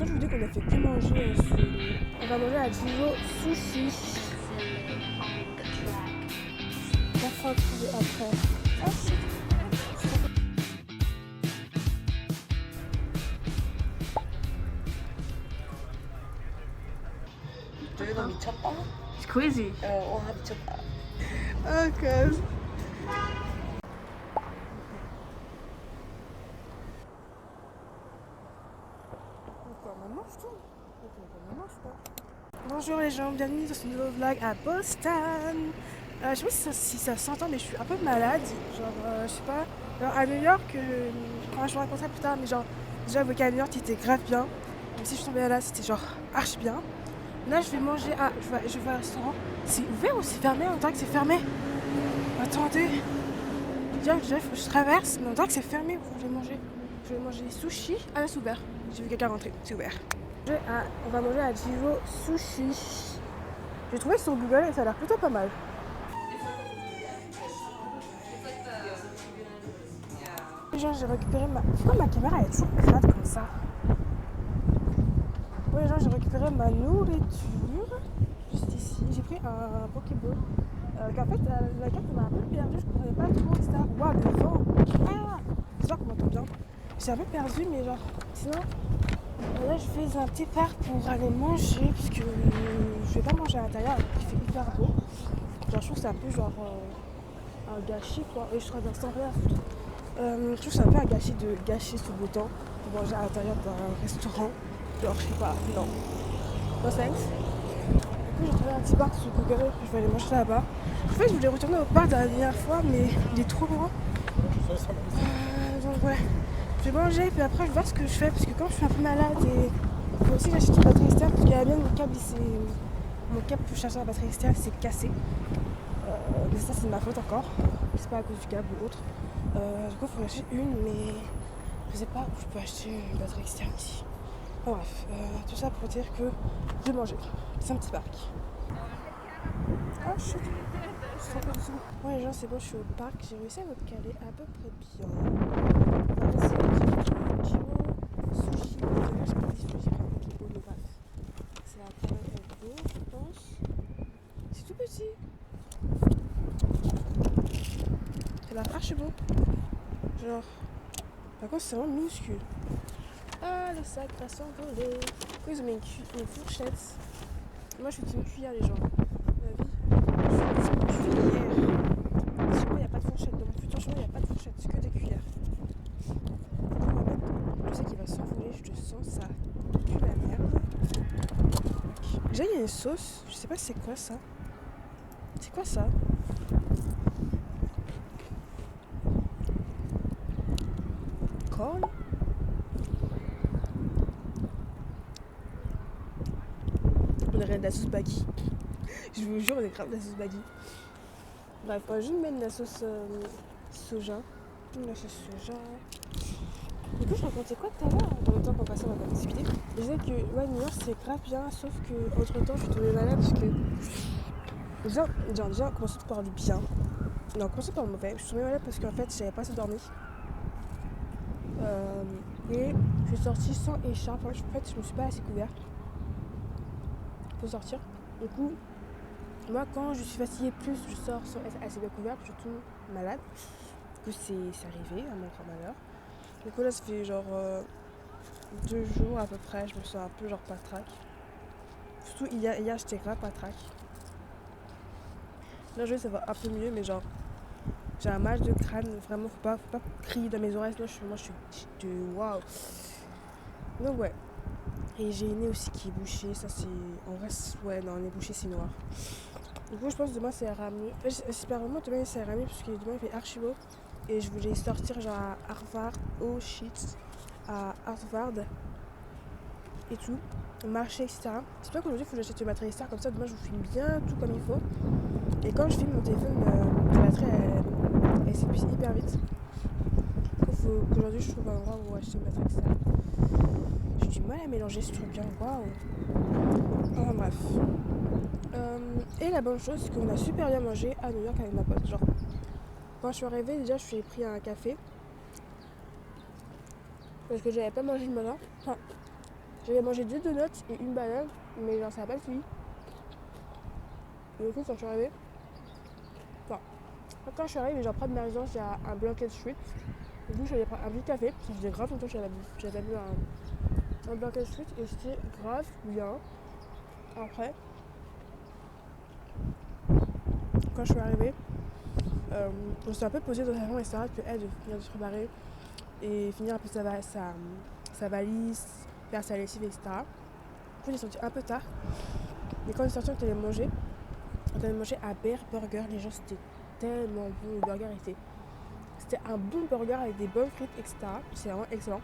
quand je vous dis qu'on a fait que manger, on va manger à Jivo Sushi. La fin de après. Ah, shit. 저희가 미쳤다? It's crazy. 와 미쳤다. Okay. Bonjour les gens, bienvenue dans ce nouveau vlog à Boston. Je sais pas si ça s'entend, mais je suis un peu malade. Genre, je sais pas. Alors, à New York, enfin, je vous raconterai plus tard, mais genre, déjà, le à New York, c'était grave bien. Même si je suis tombée là, c'était genre archi bien. Là, je vais manger à. Je vais au restaurant. C'est ouvert ou c'est fermé? On dirait que c'est fermé. Attendez. Je traverse, mais on dirait que c'est fermé. Je vais manger sushi. Ah, c'est ouvert. J'ai vu quelqu'un rentrer. C'est ouvert. On va manger à Jivo Sushi. J'ai trouvé sur Google et ça a l'air plutôt pas mal. Genre, j'ai récupéré ma. Pourquoi ma caméra est toujours crade comme ça? Ouais, genre, j'ai récupéré ma nourriture juste ici. J'ai pris un Pokéball. En fait, la carte m'a un peu perdue. Je comprenais pas trop, etc. Waouh, le vent! Ah! J'espère qu'on m'entend bien. J'ai un peu perdu, mais genre, sinon. Là, je fais un petit parc pour aller manger parce que je vais pas manger à l'intérieur, il fait hyper beau. Genre, je trouve que c'est un peu genre un gâchis quoi. Et je trouve bien sans rien à foutre. Je trouve que c'est un peu un gâchis de gâcher ce beau temps pour manger à l'intérieur d'un restaurant. Genre, je sais pas, non. No thanks. Du coup, j'ai trouvé un petit parc sur Google, je vais aller manger là-bas. En fait, je voulais retourner au parc de la dernière fois, mais il est trop loin. Donc, ouais. Je vais manger, puis après je vais voir ce que je fais, parce que quand je suis un peu malade, et il faut aussi que j'achète une batterie externe, parce qu'il y a bien mon câble, mon câble pour charger la batterie externe, c'est cassé. Mais ça, c'est de ma faute encore. C'est pas à cause du câble ou autre. Du coup, il faut en acheter une, mais je sais pas où je peux acheter une batterie externe ici. Enfin, bref, tout ça pour dire que je vais manger. C'est un petit parc. Ah, chut. Ouais, les gens, c'est bon, je suis au parc. J'ai réussi à me caler à peu près bien. Voilà, c'est Jivo Sushi. Désolée, j'ai pas dit sushi, j'ai pris un Pokéball, mais bref. C'est la première vidéo, je pense. C'est tout petit. Ça a l'air archi beau. Genre, par contre, c'est vraiment minuscule. Ah, le sac va s'envoler. Pourquoi ils ont mis une fourchette? Moi, je suis une cuillère, les gens. Ma vie. Je suis une cuillère. Chez moi, il n'y a pas de fourchette. Dans mon futur chez moi, il n'y a pas de fourchette. C'est que des cuillères. Je sais qu'il va s'envoler. Je te sens ça. Pue la merde. Déjà, il y a une sauce. Je sais pas c'est quoi ça. C'est quoi ça? Corn? On dirait de la sauce baggy. Je vous jure, on est grave de la sauce baggy. Bref, je vais mettre de la sauce soja. La sauce soja. Du coup, je racontais quoi tout à l'heure? Dans le temps qu'on passait, on va pas discuter. Je disais que ouais, New York c'est grave bien, sauf que entre temps, je suis tombée malade parce que. Déjà, on commence par du bien. Non, on commence par le mauvais. Je suis tombée malade parce qu'en fait, j'avais pas assez dormi. Et je suis sortie sans écharpe. En fait, je me suis pas assez couverte pour sortir. Du coup, moi, quand je suis fatiguée plus, je sors sans être assez bien couverte, je tombe malade. Du coup, c'est arrivé à mon grand malheur. Du coup, là, ça fait genre 2 jours à peu près, je me sens un peu genre patraque. Surtout hier j'étais grave patraque. Là, aujourd'hui, ça va un peu mieux, mais genre, j'ai un mal de crâne, vraiment, faut pas crier dans mes oreilles, sinon je suis de waouh. Donc, ouais. Et j'ai une nez aussi qui est bouché, ça c'est. En vrai, ouais, non, le nez bouché, c'est noir. Du coup, je pense que demain ça ira mieux. J'espère vraiment que demain ça ira mieux, parce que demain il fait archi beau. Et je voulais sortir genre à Harvard, oh shit, à Harvard et tout, marcher, etc. J'espère qu'aujourd'hui il faut que j'achète une batterie externe, comme ça demain je vous filme bien tout comme il faut. Et quand je filme mon téléphone, la batterie elle s'épuise hyper vite. Il faut qu'aujourd'hui je trouve un endroit où acheter une batterie externe. J'ai du mal à mélanger ce truc bien, waouh. Enfin bref. Et la bonne chose, c'est qu'on a super bien mangé à New York avec ma pote. Genre, quand je suis arrivée, déjà je suis pris un café. Parce que j'avais pas mangé le matin. Enfin, J'avais mangé 2 donuts et une banane, mais genre ça n'a pas suffi. Et du coup, quand je suis arrivée, quand je suis arrivée, genre près de ma résidence, il y a un Blanket Street. Du coup, je suis allée prendre un petit café. Ça faisait grave longtemps que j'avais bu un Blanket Street et c'était grave bien. Après, quand je suis arrivée, on s'est un peu posé dans la chambre, etc. Puis elle de finir de se préparer et finir un peu sa valise, faire sa lessive, etc. Du coup, j'ai sorti un peu tard. Mais quand on est sorti, on allait manger à Bear Burger. Les gens, c'était tellement bon. Le burger c'était un bon burger avec des bonnes frites, etc. C'est vraiment excellent.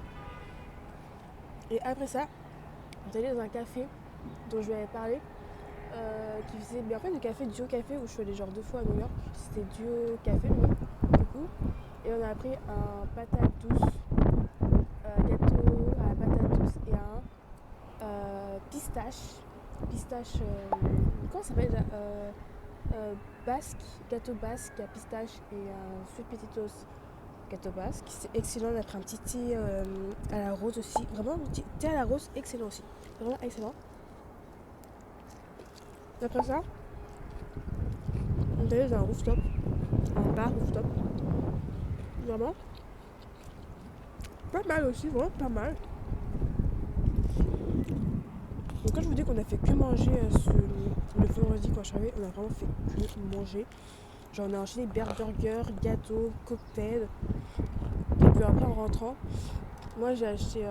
Et après ça, on est allé dans un café dont je lui avais parlé, qui faisait bien fait du café Duo Café où je suis allée genre 2 fois à New York. C'était Duo Café, lui, du coup. Et on a pris un patate douce, gâteau à la patate douce et un pistache, comment ça s'appelle déjà basque, gâteau basque à pistache et un sweet potatoes gâteau basque. C'est excellent. On a pris un petit thé à la rose aussi. Vraiment, le thé à la rose, excellent aussi. Vraiment excellent. Après ça, on est allé dans un rooftop, un bar rooftop. Vraiment pas mal aussi, vraiment pas mal. Donc quand je vous dis qu'on a fait que manger le vendredi quand je suis arrivée, on a vraiment fait que manger. Genre on a enchaîné burger, gâteau, cocktail. Et puis après en rentrant, moi j'ai acheté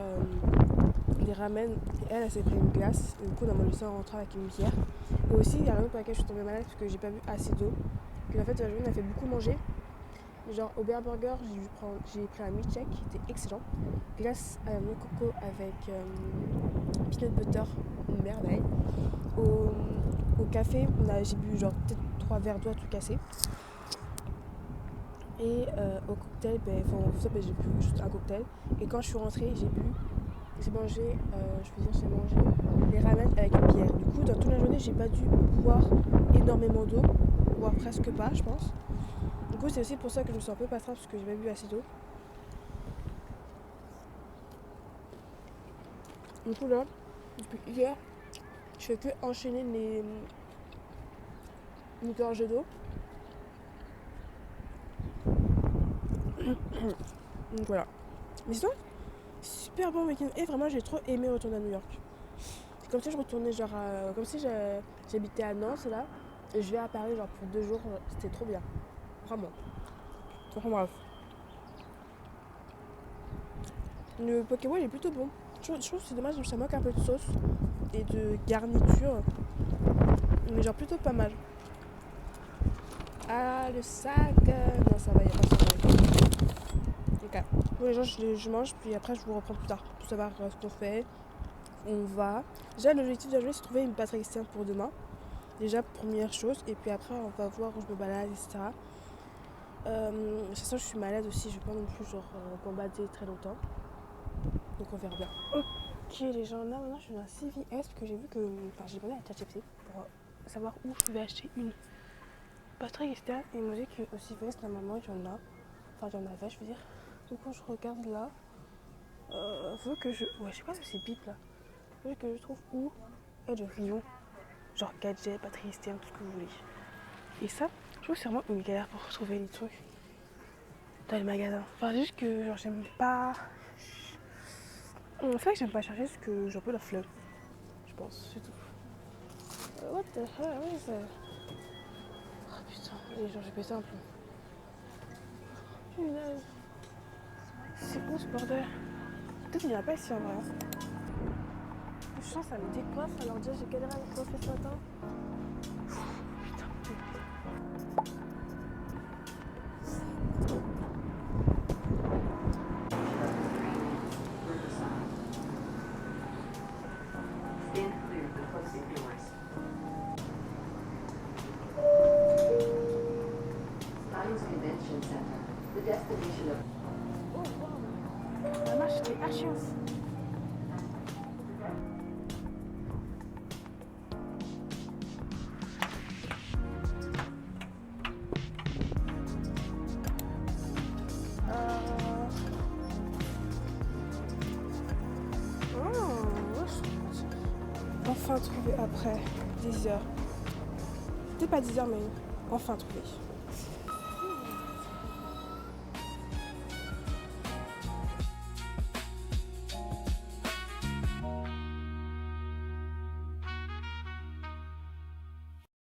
des ramen et elle s'est pris une glace. Et du coup on a mangé ça en rentrant avec une bière. Et aussi il y a la raison pour laquelle je suis tombée malade parce que j'ai pas bu assez d'eau. Que la fête de la journée on a fait beaucoup manger. Genre au Bear Burger j'ai pris un milkshake qui était excellent. Glace à la noix coco avec peanut butter, une merveille. Au café j'ai bu genre peut-être 3 verres d'eau à tout casser. Et au cocktail, j'ai bu juste un cocktail. Et quand je suis rentrée, j'ai mangé des ramen avec une bière. Du coup, dans toute la journée, j'ai pas dû boire énormément d'eau, voire presque pas, je pense. Du coup, c'est aussi pour ça que je me sens un peu patrain parce que j'ai pas bu assez d'eau. Du coup, là, depuis hier, je fais que enchaîner les gorgées d'eau. Donc voilà. Mais sinon, super bon week-end. Et vraiment, j'ai trop aimé retourner à New York. C'est comme si je retournais genre comme si j'habitais à Nantes là. Et je vais à Paris genre pour 2 jours. C'était trop bien. Vraiment. Enfin bref. Le Pokémon il est plutôt bon. Je trouve que c'est dommage, ça manque un peu de sauce et de garniture. Mais genre plutôt pas mal. Ah le sac. Non ça va, il n'y a pas de sac. Ok. Bon les gens je mange puis après je vous reprends plus tard pour savoir ce qu'on fait. On va. Déjà l'objectif de la journée c'est de trouver une batterie externe pour demain. Déjà première chose. Et puis après on va voir où je me balade, etc. De toute façon je suis malade aussi, je vais pas non plus genre combattre très longtemps. Donc on verra bien. Ok les gens, là maintenant je suis dans un CVS parce que j'ai vu que. Enfin j'ai demandé à ChatGPT pour savoir où je pouvais acheter une batterie externe. Et il m'a dit qu'au CVS normalement il y en a. Enfin il y en avait je veux dire. Du coup je regarde là. Faut que je. Ouais je sais pas si c'est bip là. Faut que je trouve où est le rayon. Genre gadget, batterie externe, tout ce que vous voulez. Et ça, je trouve que c'est vraiment une galère pour trouver les trucs dans les magasins. Enfin juste que genre j'aime pas. C'est vrai que j'aime pas chercher parce que j'ai un peu la flemme. Je pense, c'est tout. What the hell, ouais ça. Oh putain, allez genre j'ai pété un peu. Punaise. C'est où ce bordel? Peut-être qu'il n'y en a pas ici en vrai. Je sens ça me décoiffe alors déjà j'ai galéré à me coiffer ce matin. Oh wow. La marche était archi ouf. enfin trouvé après 10 heures. Peut-être pas 10 heures, mais enfin trouvé.